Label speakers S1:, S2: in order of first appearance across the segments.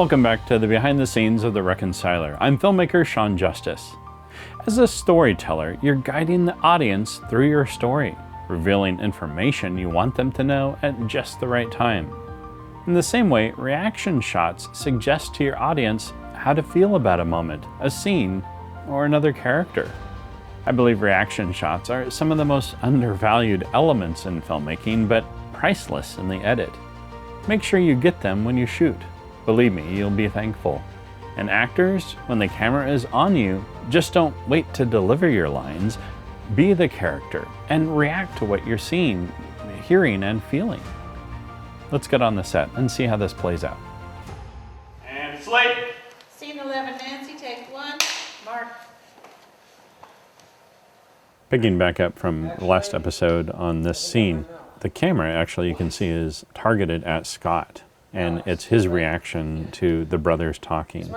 S1: Welcome back to the behind the scenes of the Reconciler. I'm filmmaker Sean Justice. As a storyteller, you're guiding the audience through your story, revealing information you want them to know at just the right time. In the same way, reaction shots suggest to your audience how to feel about a moment, a scene, or another character. I believe reaction shots are some of the most undervalued elements in filmmaking, but priceless in the edit. Make sure you get them when you shoot. Believe me, you'll be thankful. And actors, when the camera is on you, just don't wait to deliver your lines. Be the character and react to what you're seeing, hearing, and feeling. Let's get on the set and see how this plays out.
S2: And slate.
S3: Scene 11, Nancy, take one. Mark.
S1: Picking back up from the last episode on this scene, the camera actually you can see is targeted at Scott, and it's his reaction to the brothers talking.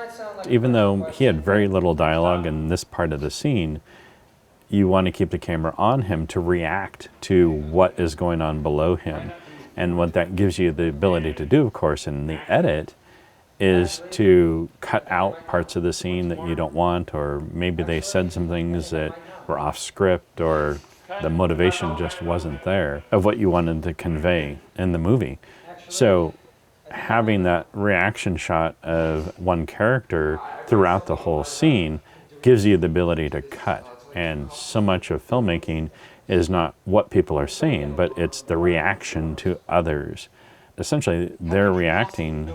S1: Even though he had very little dialogue in this part of the scene, you want to keep the camera on him to react to what is going on below him. And what that gives you the ability to do, of course, in the edit, is to cut out parts of the scene that you don't want, or maybe they said some things that were off script, or the motivation just wasn't there of what you wanted to convey in the movie. So having that reaction shot of one character throughout the whole scene gives you the ability to cut. And so much of filmmaking is not what people are saying, but it's the reaction to others. Essentially, they're reacting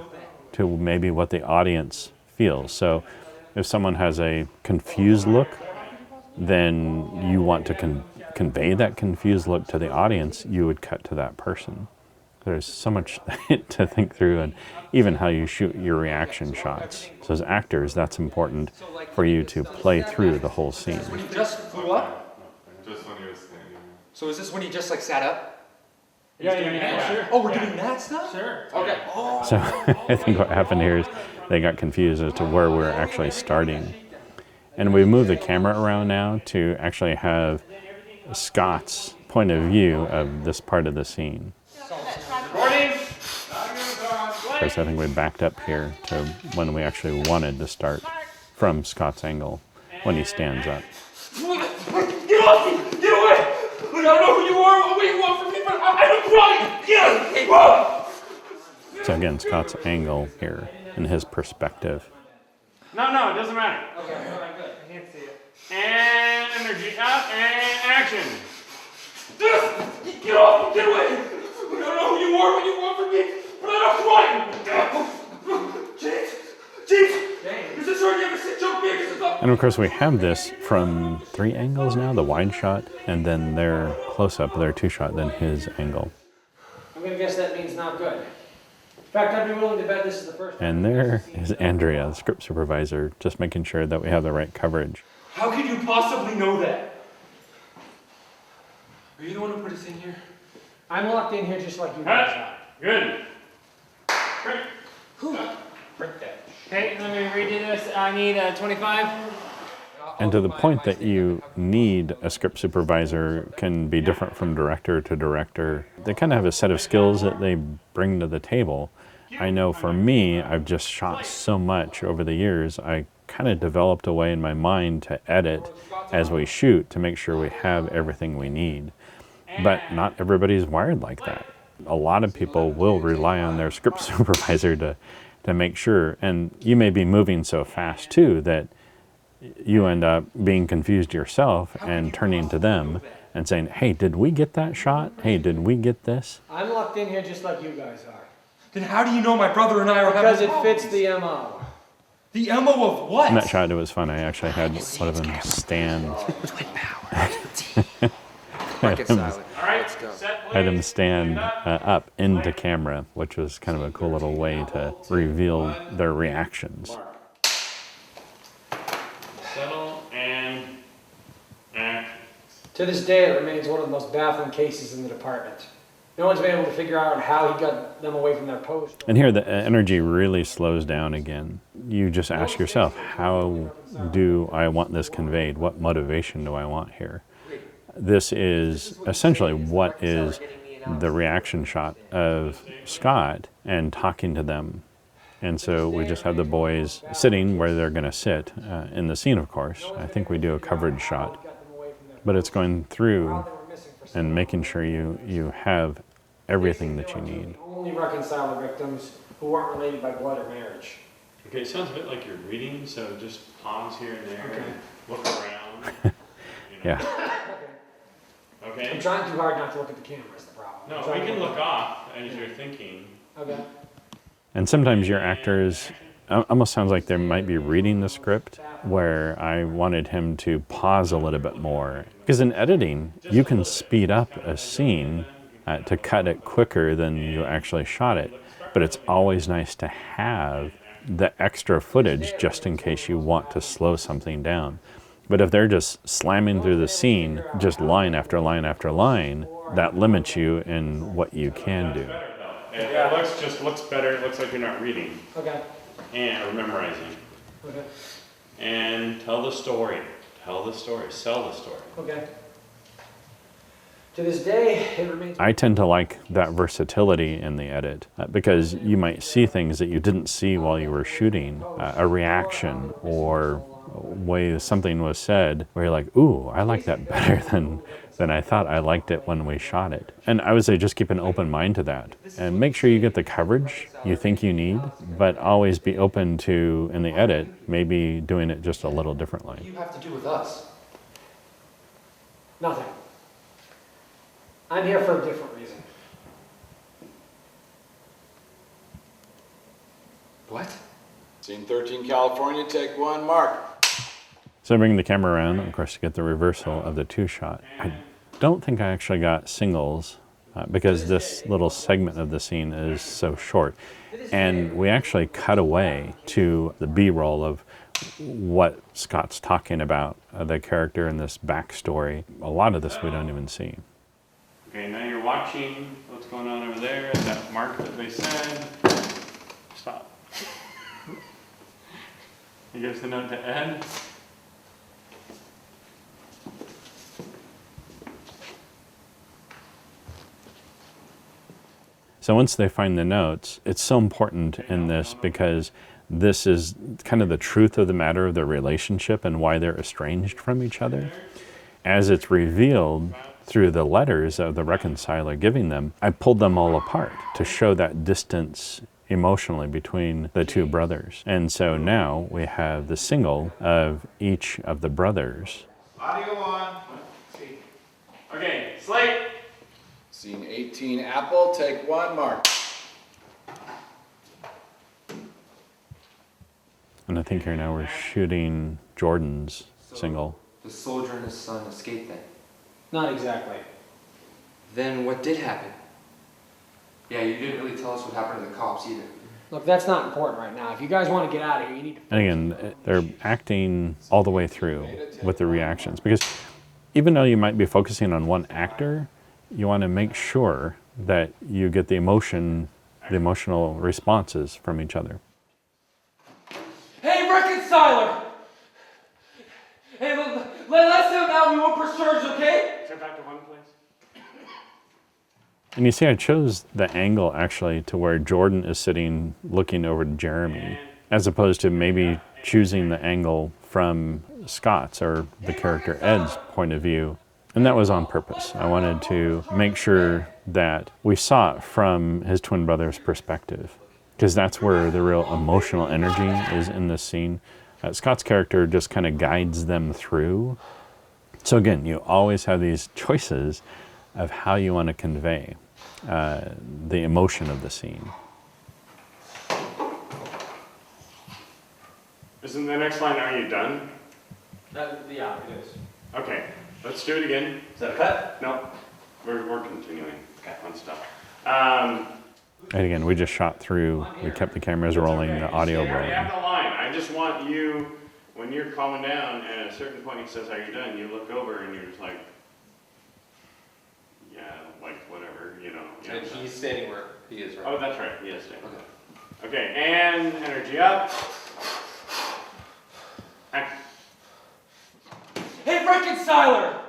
S1: to maybe what the audience feels. So if someone has a confused look, then you want to convey that confused look to the audience, you would cut to that person. There's so much to think through, and even how you shoot your reaction shots. So as actors, that's important for you to play through the whole scene.
S4: When you just flew up?
S2: Just when he was standing.
S4: So is this when you just like sat up?
S2: Yeah, sure.
S4: Oh, we're doing that stuff?
S2: Sure.
S4: Okay. Oh.
S1: So I think what happened here is they got confused as to where we're actually starting. And we move the camera around now to actually have Scott's point of view of this part of the scene.
S2: Recording.
S1: Of course, I think we backed up here to when we actually wanted to start from Scott's angle when he stands up.
S4: Get off me! Get away! I don't know who you are or what you want from me, but I'm crying! Get off!
S1: So again, Scott's angle here and his perspective.
S2: No, it doesn't matter.
S4: Okay, good. I can't see it.
S2: And energy up and action.
S4: Get off me! Get away! I don't know who you are or what you want from me, but I'm crying! James! Is this already ever seen joke me?
S1: And of course we have this from 3 angles now, the wide shot, and then their close-up, their 2-shot, then his angle.
S5: I'm gonna guess that means not good. In fact, I'd be willing to bet this is the first.
S1: And there is Andrea, the script supervisor, just making sure that we have the right coverage.
S4: How could you possibly know that? Are you the one who put us in here?
S5: I'm locked in here just like you guys are.
S2: Good. Great.
S4: Break that.
S6: Okay, let me redo this. I need 25.
S1: And to the point that you need a script supervisor can be different from director to director. They kind of have a set of skills that they bring to the table. I know for me, I've just shot so much over the years, I kind of developed a way in my mind to edit as we shoot to make sure we have everything we need. But not everybody's wired like that. A lot of people will rely on their script supervisor to make sure, and you may be moving so fast too that you end up being confused yourself and turning to them and saying, hey, did we get that shot? Hey, did we get this?
S5: I'm locked in here just like you guys are.
S4: Then how do you know my brother and I are
S5: Because
S4: having
S5: it fits the MO.
S4: The MO of what?
S1: In that shot, it was fun. I actually had one of them stand.
S4: RECONCILER.
S2: All right. Set,
S1: Had him
S2: please.
S1: stand up into camera, which was kind of a cool little way to reveal their reactions.
S2: Settle and act.
S5: To this day, it remains one of the most baffling cases in the department. No one's been able to figure out how he got them away from their post.
S1: And here the energy really slows down again. You just ask yourself, how do I want this conveyed? What motivation do I want here? This is essentially what is the reaction shot of Scott and talking to them And so we just have the boys sitting where they're going to sit in the scene, of course. I think we do a coverage shot, but it's going through and making sure you have everything that you need.
S5: Only reconciler victims who weren't related by blood or marriage.
S2: Okay, it sounds a bit like you're reading, so just pause here and there,
S5: Okay.
S2: look around.
S1: Yeah.
S2: Okay?
S5: I'm trying too hard not to look at the camera is the problem.
S2: No,
S5: I'm
S2: we
S5: trying to
S2: can look off as you're thinking.
S5: Okay.
S1: And sometimes your actors, almost sounds like they might be reading the script, where I wanted him to pause a little bit more. Because in editing, you can speed up a scene to cut it quicker than you actually shot it. But it's always nice to have the extra footage just in case you want to slow something down. But if they're just slamming through the scene, just line after line after line, that limits you in what you can do.
S2: It looks better. It looks like you're not reading
S5: Okay.
S2: and memorizing.
S5: Okay.
S2: And tell the story. Tell the story. Sell the story.
S5: Okay. To this day, it remains.
S1: I tend to like that versatility in the edit because you might see things that you didn't see while you were shooting, a reaction or way something was said where you're like, ooh, I like that better than I thought I liked it when we shot it. And I would say just keep an open mind to that and make sure you get the coverage you think you need, but always be open to, in the edit, maybe doing it just a little differently.
S7: What do you have to do with us?
S5: Nothing. I'm here for a different reason.
S7: What?
S8: Scene 13, California, take one, mark.
S1: So I bring the camera around, of course, to get the reversal of the two shot. I don't think I actually got singles because this little segment of the scene is so short. And we actually cut away to the B-roll of what Scott's talking about, the character in this backstory. A lot of this we don't even see.
S2: Okay, now you're watching what's going on over there, that mark that they said. Stop. You give us the note to Ed.
S1: So once they find the notes, it's so important in this because this is kind of the truth of the matter of their relationship and why they're estranged from each other. As it's revealed through the letters of the reconciler giving them, I pulled them all apart to show that distance emotionally between the two brothers. And so now we have the single of each of the brothers.
S8: Audio on.
S2: Okay, slate.
S8: Scene 18, Apple, take one, mark.
S1: And I think here now we're shooting Jordan's single.
S7: The soldier and his son escaped then.
S5: Not exactly.
S7: Then what did happen? Yeah, you didn't really tell us what happened to the cops either.
S5: Look, that's not important right now. If you guys want to get out of here, you need to...
S1: And again, they're acting all the way through with the reactions. Because even though you might be focusing on one actor, you want to make sure that you get the emotional responses from each other.
S4: Hey, reconciler! Hey, let us know now we won't press charges, okay?
S2: Step back to one, please.
S1: And you see I chose the angle actually to where Jordan is sitting looking over to Jeremy, as opposed to maybe choosing the angle from Scott's or the character Ed's point of view. And that was on purpose. I wanted to make sure that we saw it from his twin brother's perspective, because that's where the real emotional energy is in this scene. Scott's character just kind of guides them through. So again, you always have these choices of how you want to convey the emotion of the scene.
S2: Isn't the next line, are you done?
S5: Yeah, it is.
S2: Okay, let's do it again.
S4: Is that a cut?
S2: No, we're continuing. Okay, on stuff.
S1: And again, we just shot through, we kept the cameras rolling, the audio
S2: You already have
S1: rolling.
S2: the line. I just want you, when you're calming down, and at a certain point he says, are you done? You look over and you're just like, yeah, like whatever, you know.
S7: And he's standing where he is, right?
S2: Oh, that's right. Yes.
S7: Okay.
S2: Okay, and energy up. Action.
S4: Hey, reconciler!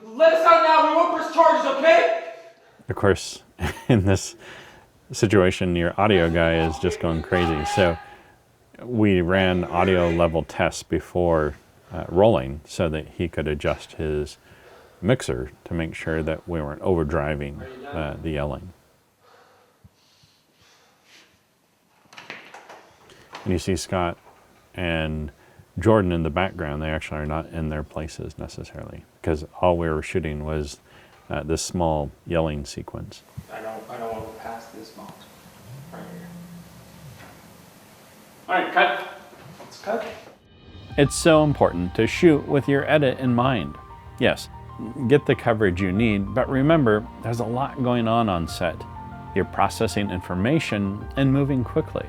S4: Let us out now, we won't press charges, okay?
S1: Of course, in this situation, your audio guy is just going crazy. So we ran audio level tests before rolling so that he could adjust his mixer to make sure that we weren't overdriving the yelling. And you see Scott and Jordan in the background. They actually are not in their places necessarily, because all we were shooting was this small yelling sequence.
S4: I don't want to go past this mount. Right here.
S2: Alright, cut.
S4: Let's cut.
S1: It's so important to shoot with your edit in mind. Yes, get the coverage you need, but remember, there's a lot going on set. You're processing information and moving quickly.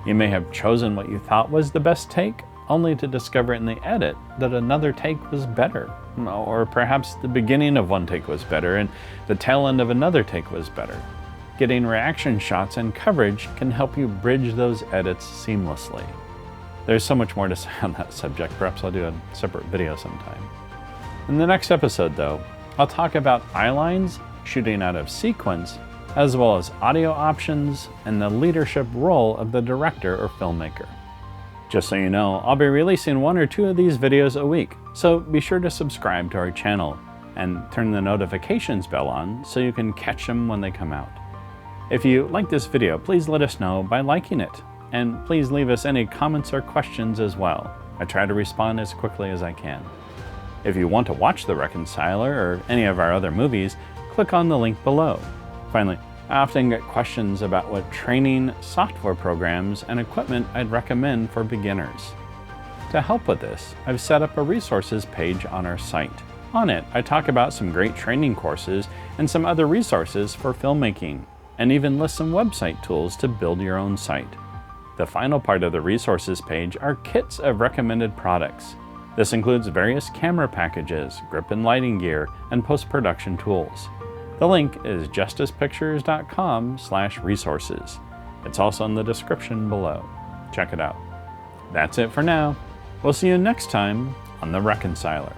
S1: You may have chosen what you thought was the best take, only to discover in the edit that another take was better. Or perhaps the beginning of one take was better and the tail end of another take was better. Getting reaction shots and coverage can help you bridge those edits seamlessly. There's so much more to say on that subject. Perhaps I'll do a separate video sometime. In the next episode, though, I'll talk about eye lines, shooting out of sequence, as well as audio options and the leadership role of the director or filmmaker. Just so you know, I'll be releasing 1 or 2 of these videos a week, so be sure to subscribe to our channel and turn the notifications bell on so you can catch them when they come out. If you like this video, please let us know by liking it, and please leave us any comments or questions as well. I try to respond as quickly as I can. If you want to watch The Reconciler or any of our other movies, click on the link below. Finally, I often get questions about what training, software programs, and equipment I'd recommend for beginners. To help with this, I've set up a resources page on our site. On it, I talk about some great training courses and some other resources for filmmaking, and even list some website tools to build your own site. The final part of the resources page are kits of recommended products. This includes various camera packages, grip and lighting gear, and post-production tools. The link is justicepictures.com/resources. It's also in the description below. Check it out. That's it for now. We'll see you next time on The Reconciler.